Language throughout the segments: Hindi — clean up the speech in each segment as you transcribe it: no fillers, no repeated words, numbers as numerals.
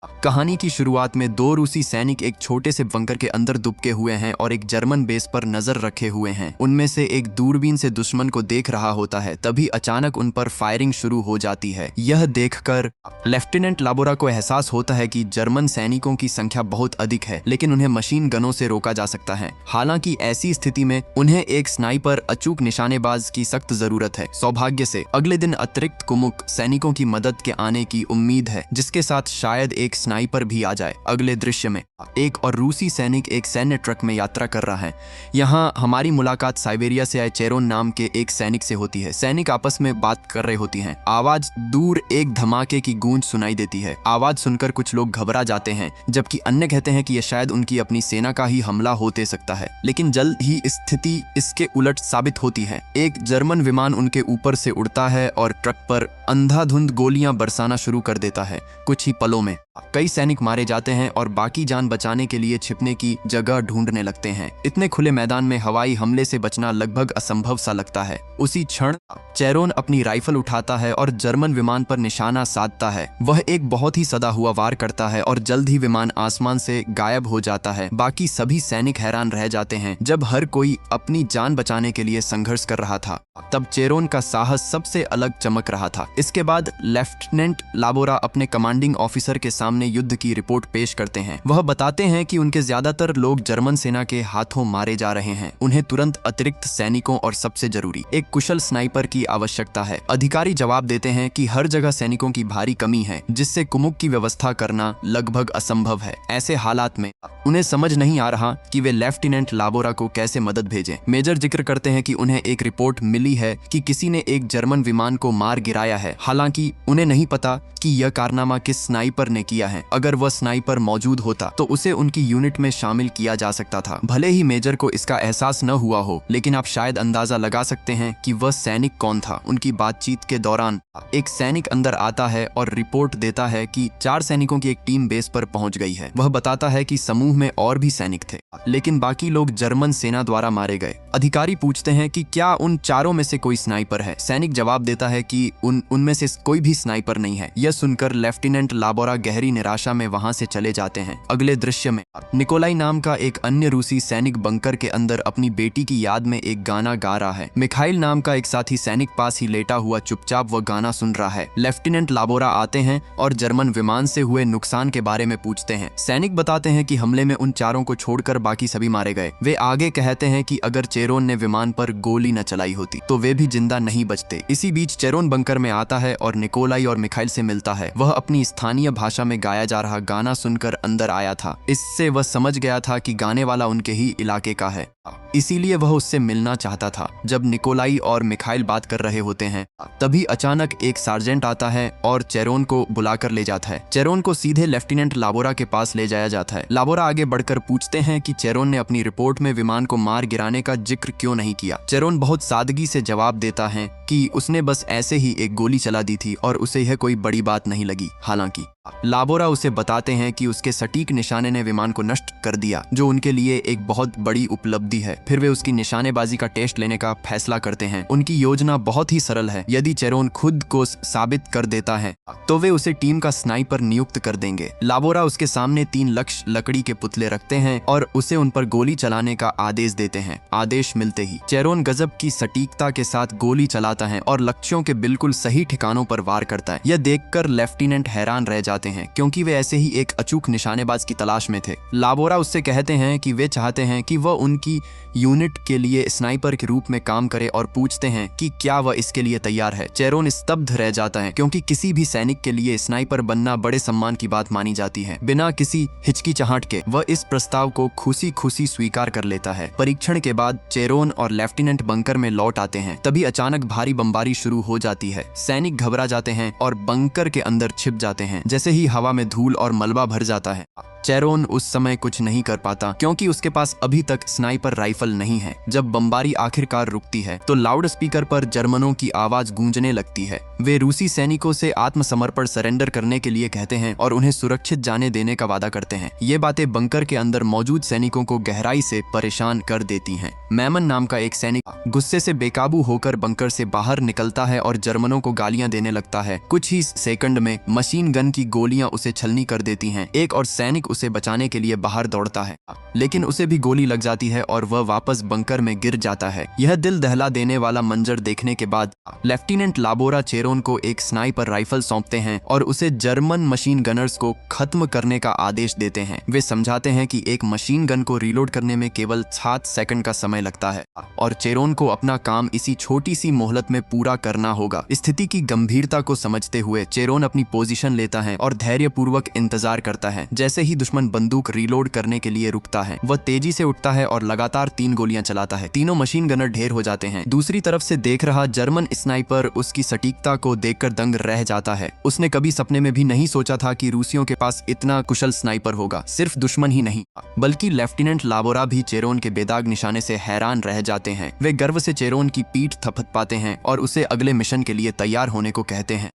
कहानी की शुरुआत में दो रूसी सैनिक एक छोटे से बंकर के अंदर दुबके हुए हैं और एक जर्मन बेस पर नजर रखे हुए हैं। उनमें से एक दूरबीन से दुश्मन को देख रहा होता है, तभी अचानक उन पर फायरिंग शुरू हो जाती है। यह देखकर लेफ्टिनेंट लाबोरा को एहसास होता है कि जर्मन सैनिकों की संख्या बहुत अधिक है, लेकिन उन्हें मशीन गनों से रोका जा सकता है। हालांकि ऐसी स्थिति में उन्हें एक स्नाइपर अचूक निशानेबाज की सख्त जरूरत है। सौभाग्य से अगले दिन अतिरिक्त कुमुक सैनिकों की मदद के आने की उम्मीद है, जिसके साथ शायद एक स्नाइपर भी आ जाए। अगले दृश्य में एक और रूसी सैनिक एक सैन्य ट्रक में यात्रा कर रहा है। यहाँ हमारी मुलाकात साइबेरिया से आए चेरोन नाम के एक सैनिक से होती है। सैनिक आपस में बात कर रहे होती हैं। आवाज दूर एक धमाके की गूंज सुनाई देती है। आवाज सुनकर कुछ लोग घबरा जाते हैं, जबकि अन्य कहते हैं कि यह शायद उनकी अपनी सेना का ही हमला होते सकता है। लेकिन जल्द ही स्थिति इसके उलट साबित होती है। एक जर्मन विमान उनके ऊपर से उड़ता है और ट्रक पर अंधाधुंध गोलियां बरसाना शुरू कर देता है। कुछ ही पलों में कई सैनिक मारे जाते हैं और बाकी जान बचाने के लिए छिपने की जगह ढूंढने लगते हैं। इतने खुले मैदान में हवाई हमले से बचना लगभग असंभव सा लगता है। उसी क्षण चेरोन अपनी राइफल उठाता है और जर्मन विमान पर निशाना साधता है। वह एक बहुत ही सदा हुआ वार करता है और जल्द ही विमान आसमान से गायब हो जाता है। बाकी सभी सैनिक हैरान रह जाते हैं। जब हर कोई अपनी जान बचाने के लिए संघर्ष कर रहा था, तब चेरोन का साहस सबसे अलग चमक रहा था। इसके बाद लेफ्टिनेंट लाबोरा अपने कमांडिंग ऑफिसर के सामने युद्ध की रिपोर्ट पेश करते हैं। वह बताते हैं कि उनके ज्यादातर लोग जर्मन सेना के हाथों मारे जा रहे हैं। उन्हें तुरंत अतिरिक्त सैनिकों और सबसे जरूरी एक कुशल स्नाइपर की आवश्यकता है। अधिकारी जवाब देते हैं कि हर जगह सैनिकों की भारी कमी है, जिससे कुमुक की व्यवस्था करना लगभग असंभव है। ऐसे हालात में उन्हें समझ नहीं आ रहा कि वे लेफ्टिनेंट लाबोरा को कैसे मदद भेजें। मेजर जिक्र करते हैं कि उन्हें एक रिपोर्ट मिली है कि किसी ने एक जर्मन विमान को मार गिराया है। हालांकि उन्हें नहीं पता कि यह कारनामा किस स्नाइपर ने किया है। अगर वह स्नाइपर मौजूद होता तो उसे उनकी यूनिट में शामिल किया जा सकता था। भले ही मेजर को इसका एहसास न हुआ हो, लेकिन आप शायद अंदाजा लगा सकते हैं कि वह सैनिक कौन था। उनकी बातचीत के दौरान एक सैनिक अंदर आता है और रिपोर्ट देता है कि 4 सैनिकों की एक टीम बेस पर पहुंच गई है। वह बताता है कि समूह में और भी सैनिक थे, लेकिन बाकी लोग जर्मन सेना द्वारा मारे गए। अधिकारी पूछते हैं कि क्या उन चारों में से कोई स्नाइपर है। सैनिक जवाब देता है कि उनमें से कोई भी स्नाइपर नहीं है। यह सुनकर लेफ्टिनेंट लाबोरा गहरी निराशा में वहां से चले जाते हैं। अगले दृश्य में निकोलाई नाम का एक अन्य रूसी सैनिक बंकर के अंदर अपनी बेटी की याद में एक गाना गा रहा है। मिखाइल नाम का एक साथी सैनिक पास ही लेटा हुआ चुपचाप वह गाना सुन रहा है। लेफ्टिनेंट लाबोरा आते हैं और जर्मन विमान से हुए नुकसान के बारे में पूछते हैं। सैनिक बताते हैं कि हमले में उन चारों को छोड़कर बाकी सभी मारे गए। वे आगे कहते हैं कि अगर चेरोन ने विमान पर गोली न चलाई होती तो वे भी जिंदा नहीं बचते। इसी बीच चेरोन बंकर में आता है और निकोलाई और मिखाइल से मिलता है। वह अपनी स्थानीय भाषा में गाया जा रहा गाना सुनकर अंदर आया था। इससे वह समझ गया था कि गाने वाला उनके ही इलाके का है, इसीलिए वह उससे मिलना चाहता था। जब निकोलाई और मिखाइल बात कर रहे होते हैं, तभी अचानक एक सार्जेंट आता है और चेरोन को बुलाकर ले जाता है। चेरोन को सीधे लेफ्टिनेंट लाबोरा के पास ले जाया जाता है। लाबोरा आगे बढ़कर पूछते हैं कि चेरोन ने अपनी रिपोर्ट में विमान को मार गिराने का जिक्र क्यों नहीं किया। चेरोन बहुत सादगी से जवाब देता है कि उसने बस ऐसे ही एक गोली चला दी थी और उसे यह कोई बड़ी बात नहीं लगी। हालांकि लाबोरा उसे बताते हैं कि उसके सटीक निशाने ने विमान को नष्ट कर दिया, जो उनके लिए एक बहुत बड़ी उपलब्धि है। फिर वे उसकी निशानेबाजी का टेस्ट लेने का फैसला करते हैं। उनकी योजना बहुत ही सरल है। यदि चेरोन खुद को साबित कर देता है तो वे उसे टीम का स्नाइपर नियुक्त कर देंगे। लाबोरा उसके सामने 3 लक्ष्य लकड़ी के पुतले रखते हैं और उसे उन पर गोली चलाने का आदेश देते हैं। आदेश मिलते ही चेरोन गजब की सटीकता के साथ गोली चलाता है और लक्ष्यों के बिल्कुल सही ठिकानों पर वार करता है। यह देखकर लेफ्टिनेंट हैरान रह जाते हैं, क्योंकि वे ऐसे ही एक अचूक निशानेबाज की तलाश में थे। लाबोरा उससे कहते हैं कि वे चाहते हैं कि वह उनकी यूनिट के लिए स्नाइपर के रूप में काम करे और पूछते हैं कि क्या वह इसके लिए तैयार है। चेरोन स्तब्ध रह जाता है, क्योंकि किसी भी सैनिक के लिए स्नाइपर बनना बड़े सम्मान की बात मानी जाती है। बिना किसी हिचकिचाहट के वह इस प्रस्ताव को खुशी खुशी स्वीकार कर लेता है। परीक्षण के बाद चेरोन और लेफ्टिनेंट बंकर में लौट आते हैं। तभी अचानक भारी बमबारी शुरू हो जाती है। सैनिक घबरा जाते हैं और बंकर के अंदर छिप जाते हैं। जैसे ही हवा में धूल और मलबा भर जाता है, चेरोन उस समय कुछ नहीं कर पाता क्योंकि उसके पास अभी तक स्नाइपर राइफल नहीं है। जब बमबारी आखिरकार रुकती है तो लाउड स्पीकर पर जर्मनों की आवाज गूंजने लगती है। वे रूसी सैनिकों से आत्मसमर्पण सरेंडर करने के लिए कहते हैं और उन्हें सुरक्षित जाने देने का वादा करते हैं। ये बातें बंकर के अंदर मौजूद सैनिकों को गहराई से परेशान कर देती हैं। मैमन नाम का एक सैनिक गुस्से से बेकाबू होकर बंकर से बाहर निकलता है और जर्मनों को गालियां देने लगता है। कुछ ही सेकंड में मशीन गन की गोलियां उसे छलनी कर देती हैं। एक और सैनिक उसे बचाने के लिए बाहर दौड़ता है, लेकिन उसे भी गोली लग जाती है और वह वापस बंकर में गिर जाता है। यह दिल दहला देने वाला मंजर देखने के बाद लेफ्टिनेंट लाबोरा चेरोन को एक स्नाइपर राइफल सौंपते हैं और उसे जर्मन मशीन गनर्स को खत्म करने का आदेश देते हैं। वे समझाते हैं कि एक मशीन गन को रीलोड करने में केवल 7 सेकंड का समय लगता है और चेरोन को अपना काम इसी छोटी सी मोहलत में पूरा करना होगा। स्थिति की गंभीरता को समझते हुए चेरोन अपनी पोजीशन लेता है और धैर्यपूर्वक इंतजार करता है। जैसे ही दुश्मन बंदूक रीलोड करने के लिए रुकता है, वह तेजी से उठता है और लगातार 3 गोलियां चलाता है। तीनों मशीन गनर ढेर हो जाते हैं। दूसरी तरफ से देख रहा जर्मन स्नाइपर उसकी सटीकता को देखकर दंग रह जाता है। उसने कभी सपने में भी नहीं सोचा था कि रूसियों के पास इतना कुशल स्नाइपर होगा। सिर्फ दुश्मन ही नहीं बल्कि लेफ्टिनेंट लाबोरा भी चेरोन के बेदाग निशाने से हैरान रह जाते हैं। वे गर्व से चेरोन की पीठ थपथपाते हैं और उसे अगले मिशन के लिए तैयार होने को कहते हैं।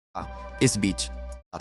इस बीच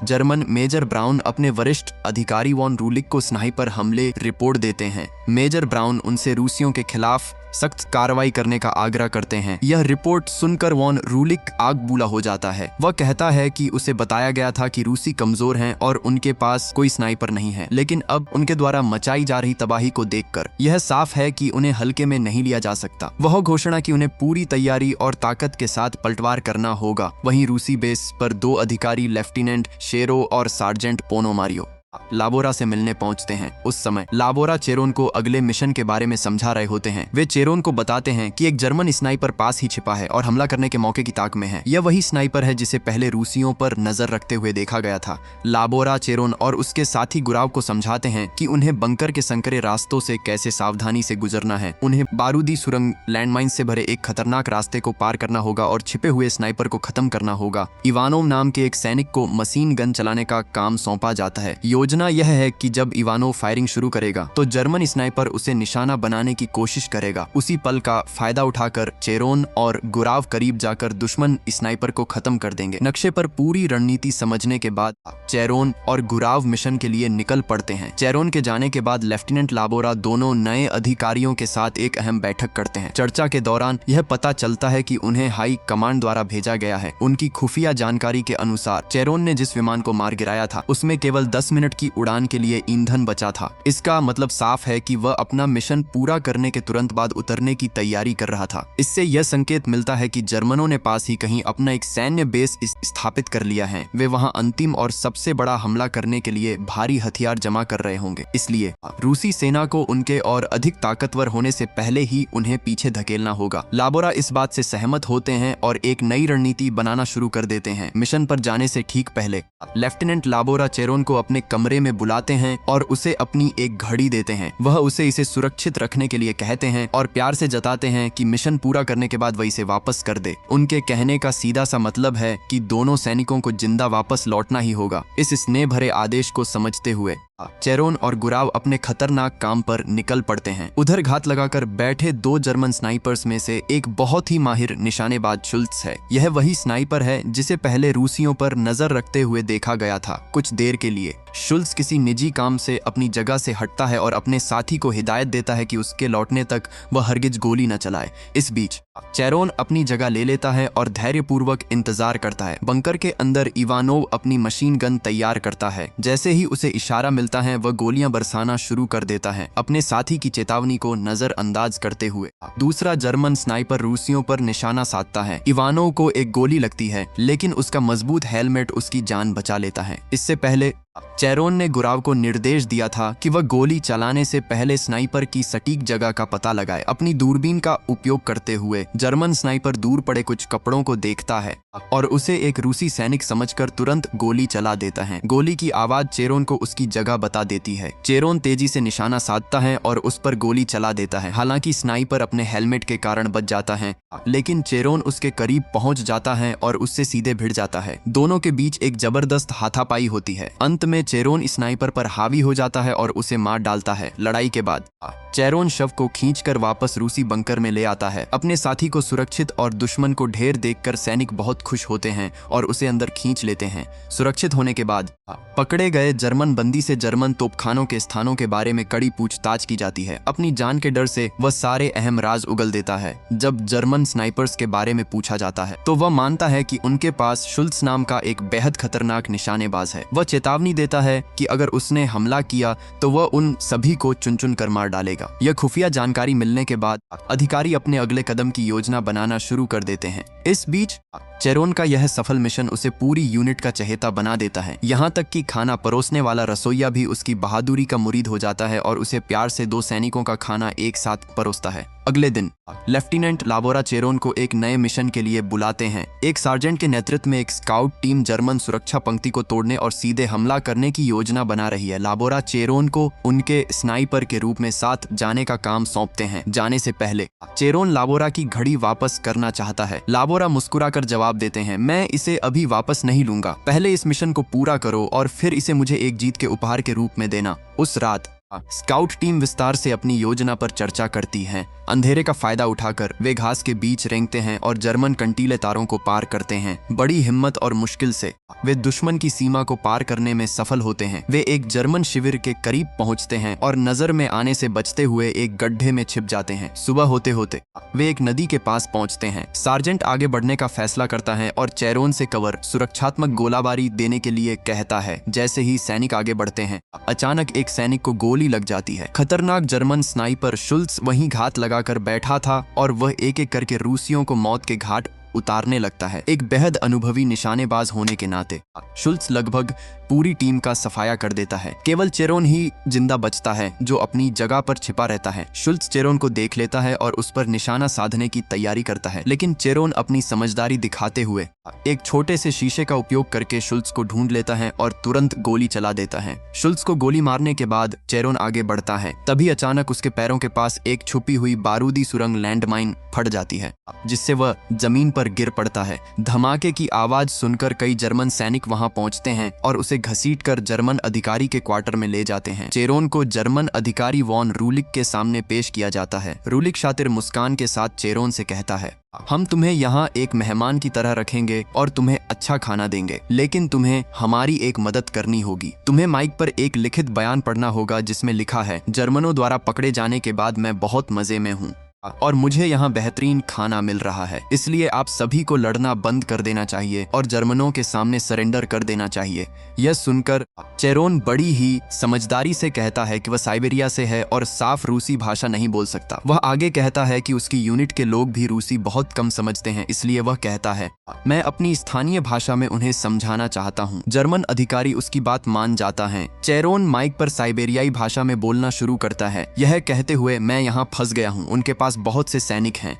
जर्मन मेजर ब्राउन अपने वरिष्ठ अधिकारी वॉन रूलिक को स्नाइपर हमले रिपोर्ट देते हैं। मेजर ब्राउन उनसे रूसियों के खिलाफ सख्त कार्रवाई करने का आग्रह करते हैं। यह रिपोर्ट सुनकर वॉन रूलिक आग बूला हो जाता है। वह कहता है कि उसे बताया गया था कि रूसी कमजोर हैं और उनके पास कोई स्नाइपर नहीं है, लेकिन अब उनके द्वारा मचाई जा रही तबाही को देखकर यह साफ है कि उन्हें हल्के में नहीं लिया जा सकता। वह घोषणा की उन्हें पूरी तैयारी और ताकत के साथ पलटवार करना होगा। वहीं रूसी बेस पर 2 अधिकारी लेफ्टिनेंट शेरो और सार्जेंट पोनोमारियो लाबोरा से मिलने पहुंचते हैं। उस समय लाबोरा चेरोन को अगले मिशन के बारे में समझा रहे होते हैं। वे चेरोन को बताते हैं कि एक जर्मन स्नाइपर पास ही छिपा है और हमला करने के मौके की ताक में है। यह वही स्नाइपर है जिसे पहले रूसियों पर नजर रखते हुए देखा गया था। लाबोरा चेरोन और उसके साथी गुराव को समझाते हैं कि उन्हें बंकर के संकरे रास्तों से कैसे सावधानी से गुजरना है। उन्हें बारूदी सुरंग, लैंडमाइन से भरे एक खतरनाक रास्ते को पार करना होगा और छिपे हुए स्नाइपर को खत्म करना होगा। इवानोव नाम के एक सैनिक को मशीन गन चलाने का काम सौंपा जाता है। योजना यह है कि जब इवानोव फायरिंग शुरू करेगा तो जर्मन स्नाइपर उसे निशाना बनाने की कोशिश करेगा। उसी पल का फायदा उठाकर चेरोन और गुराव करीब जाकर दुश्मन स्नाइपर को खत्म कर देंगे। नक्शे पर पूरी रणनीति समझने के बाद चेरोन और गुराव मिशन के लिए निकल पड़ते हैं। चेरोन के जाने के बाद लेफ्टिनेंट लाबोरा दोनों नए अधिकारियों के साथ एक अहम बैठक करते हैं। चर्चा के दौरान यह पता चलता है कि उन्हें हाई कमांड द्वारा भेजा गया है। उनकी खुफिया जानकारी के अनुसार चेरोन ने जिस विमान को मार गिराया था उसमें केवल 10 मिनट की उड़ान के लिए ईंधन बचा था। इसका मतलब साफ है कि वह अपना मिशन पूरा करने के तुरंत बाद उतरने की तैयारी कर रहा था। इससे यह संकेत मिलता है कि जर्मनों ने पास ही कहीं अपना एक सैन्य बेस स्थापित कर लिया है। वे वहां अंतिम और सबसे बड़ा हमला करने के लिए भारी हथियार जमा कर रहे होंगे। इसलिए रूसी सेना को उनके और अधिक ताकतवर होने से पहले ही उन्हें पीछे धकेलना होगा। लाबोरा इस बात से सहमत होते हैं और एक नई रणनीति बनाना शुरू कर देते हैं। मिशन पर जाने से ठीक पहले लेफ्टिनेंट लाबोरा चेरोन को अपने कमरे में बुलाते हैं और उसे अपनी एक घड़ी देते हैं। वह उसे इसे सुरक्षित रखने के लिए कहते हैं और प्यार से जताते हैं कि मिशन पूरा करने के बाद वह इसे वापस कर दे। उनके कहने का सीधा सा मतलब है कि दोनों सैनिकों को जिंदा वापस लौटना ही होगा। इस स्नेह भरे आदेश को समझते हुए चेरोन और गुराव अपने खतरनाक काम पर निकल पड़ते हैं। उधर घात लगाकर बैठे 2 जर्मन स्नाइपर्स में से एक बहुत ही माहिर निशानेबाज शुल्त्ज है। यह वही स्नाइपर है जिसे पहले रूसियों पर नजर रखते हुए देखा गया था। कुछ देर के लिए शुल्त्ज किसी निजी काम से अपनी जगह से हटता है और अपने साथी को हिदायत देता है कि उसके लौटने तक वह हरगिज गोली न चलाए। इस बीच चेरोन अपनी जगह ले लेता है और धैर्यपूर्वक इंतजार करता है। बंकर के अंदर इवानोव अपनी मशीन गन तैयार करता है। जैसे ही उसे इशारा मिलता है वह गोलियां बरसाना शुरू कर देता है, अपने साथी की चेतावनी को नजरअंदाज करते हुए। दूसरा जर्मन स्नाइपर रूसियों पर निशाना साधता है। इवानोव को एक गोली लगती है, लेकिन उसका मजबूत हेलमेट उसकी जान बचा लेता है। इससे पहले चेरोन ने गुराव को निर्देश दिया था कि वह गोली चलाने से पहले स्नाइपर की सटीक जगह का पता लगाए। अपनी दूरबीन का उपयोग करते हुए जर्मन स्नाइपर दूर पड़े कुछ कपड़ों को देखता है और उसे एक रूसी सैनिक समझकर तुरंत गोली चला देता है। गोली की आवाज चेरोन को उसकी जगह बता देती है। चेरोन तेजी से निशाना साधता है और उस पर गोली चला देता है। हालांकि स्नाइपर अपने हेलमेट के कारण बच जाता है, लेकिन चेरोन उसके करीब पहुंच जाता है और उससे सीधे भिड़ जाता है। दोनों के बीच एक जबरदस्त हाथापाई होती है। अंत अंत में चेरोन स्नाइपर पर हावी हो जाता है और उसे मार डालता है। लड़ाई के बाद चेरोन शव को खींचकर वापस रूसी बंकर में ले आता है। अपने साथी को सुरक्षित और दुश्मन को ढेर देखकर सैनिक बहुत खुश होते हैं और उसे अंदर खींच लेते हैं। सुरक्षित होने के बाद पकड़े गए जर्मन बंदी से जर्मन तोपखानों के स्थानों के बारे में कड़ी पूछताछ की जाती है। अपनी जान के डर से वह सारे अहम राज उगल देता है। जब जर्मन स्नाइपर्स के बारे में पूछा जाता है तो वह मानता है कि उनके पास शुल्स नाम का एक बेहद खतरनाक निशानेबाज है। वह चेतावनी देता है कि अगर उसने हमला किया तो वह उन सभी को चुन चुन कर मार डालेगा। यह खुफिया जानकारी मिलने के बाद अधिकारी अपने अगले कदम की योजना बनाना शुरू कर देते हैं। इस बीच चेरोन का यह सफल मिशन उसे पूरी यूनिट का चहेता बना देता है। यहाँ तक कि खाना परोसने वाला रसोइया भी उसकी बहादुरी का मुरीद हो जाता है और उसे प्यार से 2 सैनिकों का खाना एक साथ परोसता है। अगले दिन लेफ्टिनेंट लाबोरा चेरोन को एक नए मिशन के लिए बुलाते हैं। एक सार्जेंट के नेतृत्व में एक स्काउट टीम जर्मन सुरक्षा पंक्ति को तोड़ने और सीधे हमला करने की योजना बना रही है। लाबोरा चेरोन को उनके स्नाइपर के रूप में साथ जाने का काम सौंपते हैं। जाने से पहले चेरोन लाबोरा की घड़ी वापस करना चाहता है। लाबोरा मुस्कुराकर जवाब देते हैं, मैं इसे अभी वापस नहीं लूंगा। पहले इस मिशन को पूरा करो और फिर इसे मुझे एक जीत के उपहार के रूप में देना। उस रात स्काउट टीम विस्तार से अपनी योजना पर चर्चा करती है। अंधेरे का फायदा उठाकर वे घास के बीच रेंगते हैं और जर्मन कंटीले तारों को पार करते हैं। बड़ी हिम्मत और मुश्किल से वे दुश्मन की सीमा को पार करने में सफल होते हैं। वे एक जर्मन शिविर के करीब पहुंचते हैं और नजर में आने से बचते हुए एक गड्ढे में छिप जाते हैं। सुबह होते होते वे एक नदी के पास पहुंचते हैं। सार्जेंट आगे बढ़ने का फैसला करता है और चेरोन से कवर सुरक्षात्मक गोलाबारी देने के लिए कहता है। जैसे ही सैनिक आगे बढ़ते हैं, अचानक एक सैनिक को गोली लग जाती है। खतरनाक जर्मन स्नाइपर शुल्स वहीं घात लगाकर बैठा था और वह एक एक करके रूसियों को मौत के घाट उतारने लगता है। एक बेहद अनुभवी निशानेबाज होने के नाते शुल्स लगभग पूरी टीम का सफाया कर देता है। केवल चेरोन ही जिंदा बचता है जो अपनी जगह पर छिपा रहता है। शुल्स चेरोन को देख लेता है और उस पर निशाना साधने की तैयारी करता है, लेकिन चेरोन अपनी समझदारी दिखाते हुए एक छोटे से शीशे का उपयोग करके शुल्स को ढूंढ लेता है और तुरंत गोली चला देता है। शुल्स को गोली मारने के बाद चेरोन आगे बढ़ता है। तभी अचानक उसके पैरों के पास एक छुपी हुई बारूदी सुरंग लैंडमाइन फट जाती है, जिससे वह जमीन पर गिर पड़ता है। धमाके की आवाज सुनकर कई जर्मन सैनिक वहां पहुंचते हैं और उसे घसीटकर जर्मन अधिकारी के क्वार्टर में ले जाते हैं। चेरोन को जर्मन अधिकारी वॉन रूलिक के सामने पेश किया जाता है। रूलिक शातिर मुस्कान के साथ चेरोन से कहता है, हम तुम्हें यहाँ एक मेहमान की तरह रखेंगे और तुम्हें अच्छा खाना देंगे, लेकिन तुम्हें हमारी एक मदद करनी होगी। तुम्हें माइक पर एक लिखित बयान पढ़ना होगा जिसमें लिखा है, जर्मनों द्वारा पकड़े जाने के बाद मैं बहुत मजे में हूँ और मुझे यहाँ बेहतरीन खाना मिल रहा है, इसलिए आप सभी को लड़ना बंद कर देना चाहिए और जर्मनों के सामने सरेंडर कर देना चाहिए। यह सुनकर चेरोन बड़ी ही समझदारी से कहता है कि वह साइबेरिया से है और साफ रूसी भाषा नहीं बोल सकता। वह आगे कहता है कि उसकी यूनिट के लोग भी रूसी बहुत कम समझते हैं, इसलिए वह कहता है, मैं अपनी स्थानीय भाषा में उन्हें समझाना चाहता हूँ। जर्मन अधिकारी उसकी बात मान जाता है। चेरोन माइक पर साइबेरियाई भाषा में बोलना शुरू करता है, यह कहते हुए, मैं यहाँ फंस गया हूँ। उनके पास बहुत से सैनिक हैं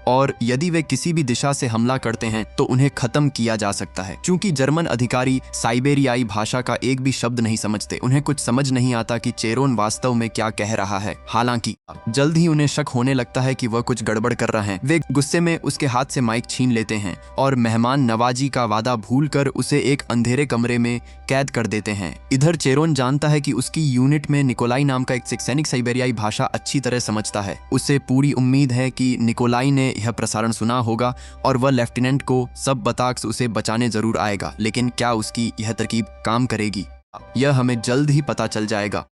और यदि वे किसी भी दिशा से हमला करते हैं तो उन्हें खत्म किया जा सकता है। चूंकि जर्मन अधिकारी साइबेरियाई भाषा का एक भी शब्द नहीं समझते, उन्हें कुछ समझ नहीं आता कि चेरोन वास्तव में क्या कह रहा है। हालांकि जल्द ही उन्हें शक होने लगता है कि वह कुछ गड़बड़ कर रहा है। वे गुस्से में उसके हाथ से माइक छीन लेते हैं और मेहमान नवाजी का वादा भूलकर उसे एक अंधेरे कमरे में कैद कर देते हैं। इधर चेरोन जानता है कि उसकी यूनिट में निकोलाई नाम का एक सैनिक साइबेरियाई भाषा अच्छी तरह समझता है। उसे पूरी उम्मीद है कि निकोलाई ने यह प्रसारण सुना होगा और वह लेफ्टिनेंट को सब बताकर उसे बचाने जरूर आएगा, लेकिन क्या उसकी यह तरकीब काम करेगी, यह हमें जल्द ही पता चल जाएगा।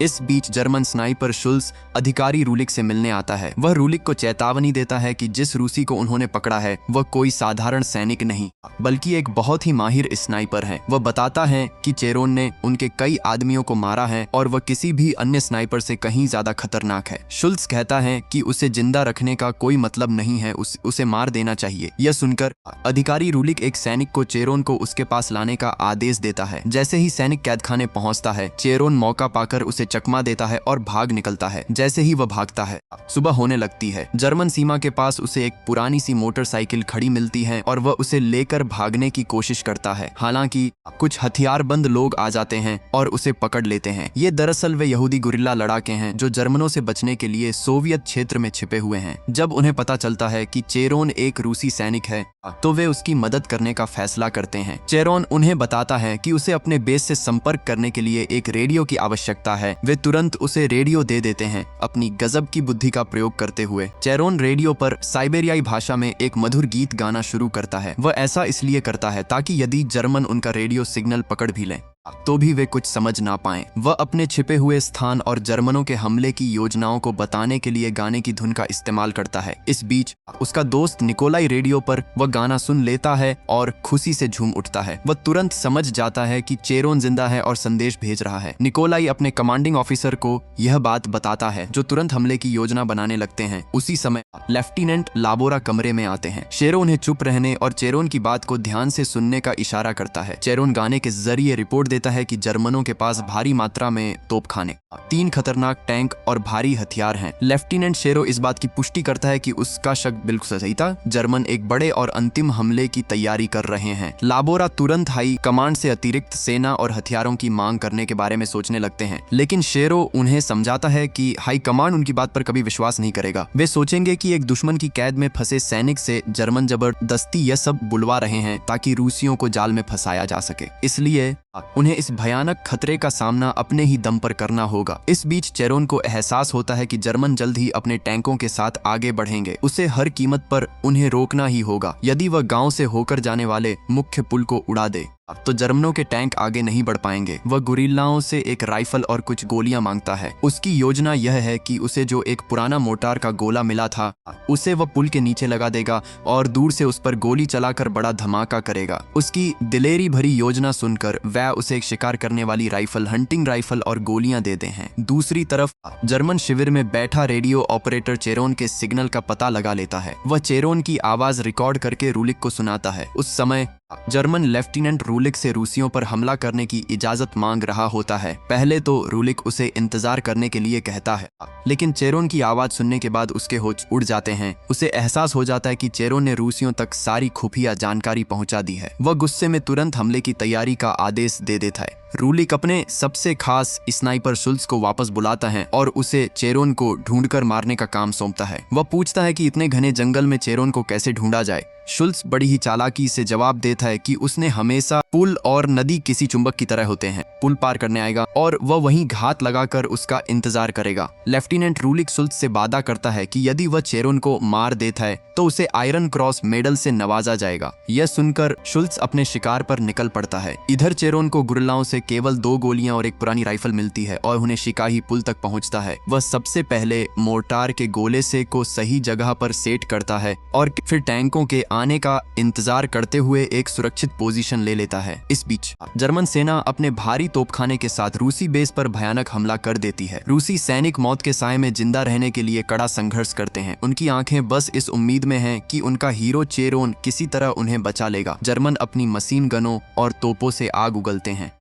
इस बीच जर्मन स्नाइपर शुल्स अधिकारी रूलिक से मिलने आता है। वह रूलिक को चेतावनी देता है कि जिस रूसी को उन्होंने पकड़ा है वह कोई साधारण सैनिक नहीं बल्कि एक बहुत ही माहिर स्नाइपर है। वह बताता है कि चेरोन ने उनके कई आदमियों को मारा है और वह किसी भी अन्य स्नाइपर से कहीं ज्यादा खतरनाक है। शुल्स कहता है कि उसे जिंदा रखने का कोई मतलब नहीं है, उसे मार देना चाहिए। यह सुनकर अधिकारी रूलिक एक सैनिक को चेरोन को उसके पास लाने का आदेश देता है। जैसे ही सैनिक कैदखाने पहुंचता है, चेरोन मौका पाकर उसे चकमा देता है और भाग निकलता है। जैसे ही वह भागता है, सुबह होने लगती है। जर्मन सीमा के पास उसे एक पुरानी सी मोटरसाइकिल खड़ी मिलती है और वह उसे लेकर भागने की कोशिश करता है। हालांकि कुछ हथियारबंद लोग आ जाते हैं और उसे पकड़ लेते हैं। ये दरअसल वे यहूदी गुरिल्ला लड़ाके हैं जो जर्मनों से बचने के लिए सोवियत क्षेत्र में छिपे हुए हैं। जब उन्हें पता चलता है कि चेरोन एक रूसी सैनिक है तो वे उसकी मदद करने का फैसला करते हैं। चेरोन उन्हें बताता है कि उसे अपने बेस से संपर्क करने के लिए एक रेडियो की आवश्यकता है। वे तुरंत उसे रेडियो दे देते हैं। अपनी गजब की बुद्धि का प्रयोग करते हुए चेरोन रेडियो पर साइबेरियाई भाषा में एक मधुर गीत गाना शुरू करता है। वह ऐसा इसलिए करता है ताकि यदि जर्मन उनका रेडियो सिग्नल पकड़ भी लें तो भी वे कुछ समझ ना पाएं। वह अपने छिपे हुए स्थान और जर्मनों के हमले की योजनाओं को बताने के लिए गाने की धुन का इस्तेमाल करता है। इस बीच उसका दोस्त निकोलाई रेडियो पर वह गाना सुन लेता है और खुशी से झूम उठता है। वह तुरंत समझ जाता है कि चेरोन जिंदा है और संदेश भेज रहा है। निकोलाई अपने कमांडिंग ऑफिसर को यह बात बताता है जो तुरंत हमले की योजना बनाने लगते हैं। उसी समय लेफ्टिनेंट लाबोरा कमरे में आते हैं। शेरो उन्हें चुप रहने और चेरोन की बात को ध्यान से सुनने का इशारा करता है। चेरोन गाने के जरिए रिपोर्ट देता है कि जर्मनों के पास भारी मात्रा में तोपखाने, 3 खतरनाक टैंक और भारी हथियार हैं। लेफ्टिनेंट शेरो इस बात की पुष्टि करता है कि उसका शक बिल्कुल सही था। जर्मन एक बड़े और अंतिम हमले की तैयारी कर रहे हैं। लाबोरा तुरंत हाई कमांड से अतिरिक्त सेना और हथियारों की मांग करने के बारे में सोचने लगते हैं, लेकिन शेरो उन्हें समझाता है कि हाई कमांड उनकी बात पर कभी विश्वास नहीं करेगा। वे सोचेंगे कि एक दुश्मन की कैद में फंसे सैनिक से जर्मन जबरदस्ती यह सब बुलवा रहे हैं ताकि रूसियों को जाल में फंसाया जा सके। इसलिए उन्हें इस भयानक खतरे का सामना अपने ही दम पर करना होगा। इस बीच चेरोन को एहसास होता है कि जर्मन जल्द ही अपने टैंकों के साथ आगे बढ़ेंगे। उसे हर कीमत पर उन्हें रोकना ही होगा। यदि वह गांव से होकर जाने वाले मुख्य पुल को उड़ा दे तो जर्मनों के टैंक आगे नहीं बढ़ पाएंगे। वह गुरिल्लाओं से एक राइफल और कुछ गोलियां मांगता है। उसकी योजना यह है कि उसे जो एक पुराना मोटार का गोला मिला था उसे वह पुल के नीचे लगा देगा और दूर से उस पर गोली चलाकर बड़ा धमाका करेगा। उसकी दिलेरी भरी योजना सुनकर वह उसे एक शिकार करने वाली राइफल, हंटिंग राइफल और गोलियां देते हैं। दूसरी तरफ जर्मन शिविर में बैठा रेडियो ऑपरेटर चेरोन के सिग्नल का पता लगा लेता है। वह चेरोन की आवाज रिकॉर्ड करके रूलिक को सुनाता है। उस समय जर्मन लेफ्टिनेंट रूलिक से रूसियों पर हमला करने की इजाजत मांग रहा होता है। पहले तो रूलिक उसे इंतजार करने के लिए कहता है, लेकिन चेरोन की आवाज सुनने के बाद उसके होश उड़ जाते हैं। उसे एहसास हो जाता है कि चेरोन ने रूसियों तक सारी खुफिया जानकारी पहुंचा दी है। वह गुस्से में तुरंत हमले की तैयारी का आदेश दे देता है। रूलिक अपने सबसे खास स्नाइपर शुल्स को वापस बुलाता है और उसे चेरोन को ढूंढकर मारने का काम सौंपता है। वह पूछता है कि इतने घने जंगल में चेरोन को कैसे ढूंढा जाए। शुल्स बड़ी ही चालाकी से जवाब देता है कि उसने हमेशा पुल और नदी किसी चुंबक की तरह होते हैं। पुल पार करने आएगा और वह वहीं घात लगाकर उसका इंतजार करेगा। लेफ्टिनेंट रूलिक शुल्स से वादा करता है कि यदि वह चेरोन को मार देता है तो उसे आयरन क्रॉस मेडल से नवाजा जाएगा। यह सुनकर शुल्स अपने शिकार पर निकल पड़ता है। इधर चेरोन को गुरिल्लाओं से केवल 2 गोलियां और एक पुरानी राइफल मिलती है और उन्हें शिकाही पुल तक पहुंचता है। वह सबसे पहले मोर्टार के गोले से को सही जगह पर सेट करता है और फिर टैंकों के आने का इंतजार करते हुए एक सुरक्षित पोजीशन ले लेता है। इस बीच जर्मन सेना अपने भारी तोपखाने के साथ रूसी बेस पर भयानक हमला कर देती है। रूसी सैनिक मौत के साए में जिंदा रहने के लिए कड़ा संघर्ष करते हैं। उनकी आंखें बस इस उम्मीद में हैं कि उनका हीरो चेरोन किसी तरह उन्हें बचा लेगा। जर्मन अपनी मशीन गनों और तोपों से आग उगलते हैं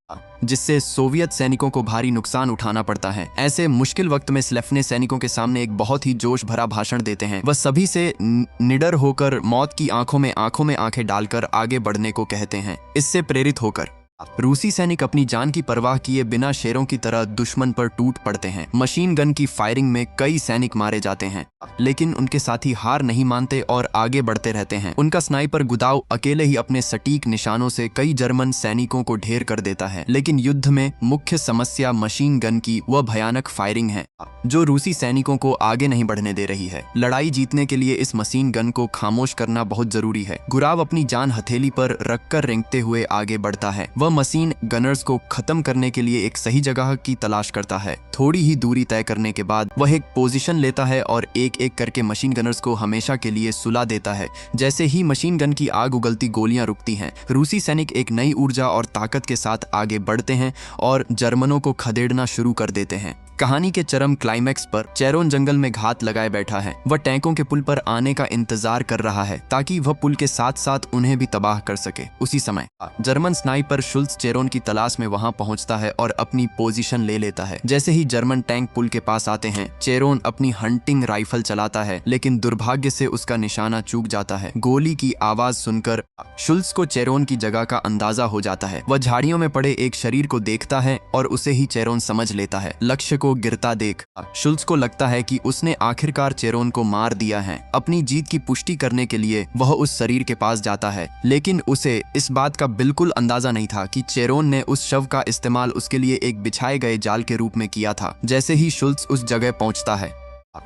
जिससे सोवियत सैनिकों को भारी नुकसान उठाना पड़ता है। ऐसे मुश्किल वक्त में स्लेफ्ने सैनिकों के सामने एक बहुत ही जोश भरा भाषण देते हैं। वह सभी से निडर होकर मौत की आंखों में आंखें डालकर आगे बढ़ने को कहते हैं। इससे प्रेरित होकर रूसी सैनिक अपनी जान की परवाह किए बिना शेरों की तरह दुश्मन पर टूट पड़ते हैं। मशीन गन की फायरिंग में कई सैनिक मारे जाते हैं, लेकिन उनके साथी हार नहीं मानते और आगे बढ़ते रहते हैं। उनका स्नाइपर गुदाव अकेले ही अपने सटीक निशानों से कई जर्मन सैनिकों को ढेर कर देता है। लेकिन युद्ध में मुख्य समस्या मशीन गन की वह भयानक फायरिंग है जो रूसी सैनिकों को आगे नहीं बढ़ने दे रही है। लड़ाई जीतने के लिए इस मशीन गन को खामोश करना बहुत जरूरी है। गुराव अपनी जान हथेली पर रखकर रेंगते हुए आगे बढ़ता है। वह मशीन गनर्स को खत्म करने के लिए एक सही जगह की तलाश करता है। थोड़ी ही दूरी तय करने के बाद वह एक पोजीशन लेता है और एक एक करके मशीन गनर्स को हमेशा के लिए सुला देता है। जैसे ही मशीन गन की आग उगलती गोलियां रुकती हैं, रूसी सैनिक एक नई ऊर्जा और ताकत के साथ आगे बढ़ते हैं और जर्मनों को खदेड़ना शुरू कर देते हैं। कहानी के चरम क्लाइमैक्स पर चेरोन जंगल में घात लगाए बैठा है। वह टैंकों के पुल पर आने का इंतजार कर रहा है ताकि वह पुल के साथ साथ उन्हें भी तबाह कर सके। उसी समय German sniper Schulz Schulz Charon की तलाश में वहां पहुंचता है और अपनी पोजीशन ले लेता है। जैसे ही जर्मन टैंक पुल के पास आते हैं, चेरोन अपनी हंटिंग राइफल चलाता है, लेकिन दुर्भाग्य से उसका निशाना चूक जाता है। गोली की आवाज सुनकर शुल्स को चेरोन की जगह का अंदाजा हो जाता है। वह झाड़ियों में पड़े एक शरीर को देखता है और उसे ही चेरोन समझ लेता है। लक्ष्य को गिरता देख शुल्स को लगता है कि उसने आखिरकार चेरोन को मार दिया है। अपनी जीत की पुष्टि करने के लिए वह उस शरीर के पास जाता है, लेकिन उसे इस बात का बिल्कुल अंदाजा नहीं था कि चेरोन ने उस शव का इस्तेमाल उसके लिए एक बिछाए गए जाल के रूप में किया था। जैसे ही शुल्स उस जगह पहुंचता है,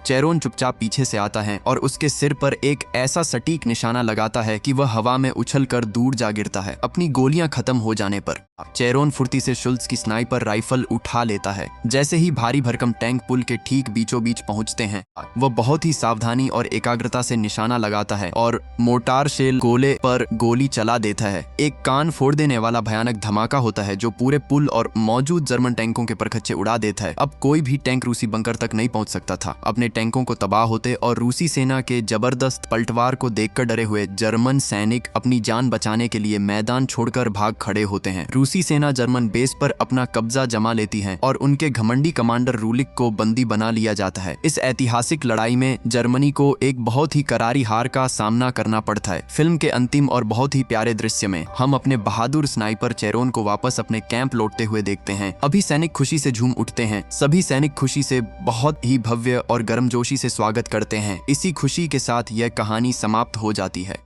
चेरोन चुपचाप पीछे से आता है और उसके सिर पर एक ऐसा सटीक निशाना लगाता है कि वह हवा में उछलकर दूर जा गिरता है। अपनी गोलियां खत्म हो जाने पर चेरोन फुर्ती से शुल्स की स्नाइपर राइफल उठा लेता है। जैसे ही भारी भरकम टैंक पुल के ठीक बीचों बीच पहुंचते हैं, वह बहुत ही सावधानी और एकाग्रता से निशाना लगाता है और मोटार शेल गोले पर गोली चला देता है। एक कान फोड़ देने वाला भयानक धमाका होता है जो पूरे पुल और मौजूद जर्मन टैंकों के परखच्चे उड़ा देता है। अब कोई भी टैंक रूसी बंकर तक नहीं पहुंच सकता था। अपने टैंकों को तबाह होते और रूसी सेना के जबरदस्त पलटवार को देखकर डरे हुए जर्मन सैनिक अपनी जान बचाने के लिए मैदान छोड़कर भाग खड़े होते हैं। रूसी सेना जर्मन बेस पर अपना कब्जा जमा लेती है और उनके घमंडी कमांडर रूलिक को बंदी बना लिया जाता है। इस ऐतिहासिक लड़ाई में जर्मनी को एक बहुत ही करारी हार का सामना करना पड़ता है। फिल्म के अंतिम और बहुत ही प्यारे दृश्य में हम अपने बहादुर स्नाइपर चेरोन को वापस अपने कैंप लौटते हुए देखते हैं। अभी सैनिक खुशी से झूम उठते हैं। सभी सैनिक खुशी से बहुत ही भव्य और गर्मजोशी से स्वागत करते हैं। इसी खुशी के साथ यह कहानी समाप्त हो जाती है।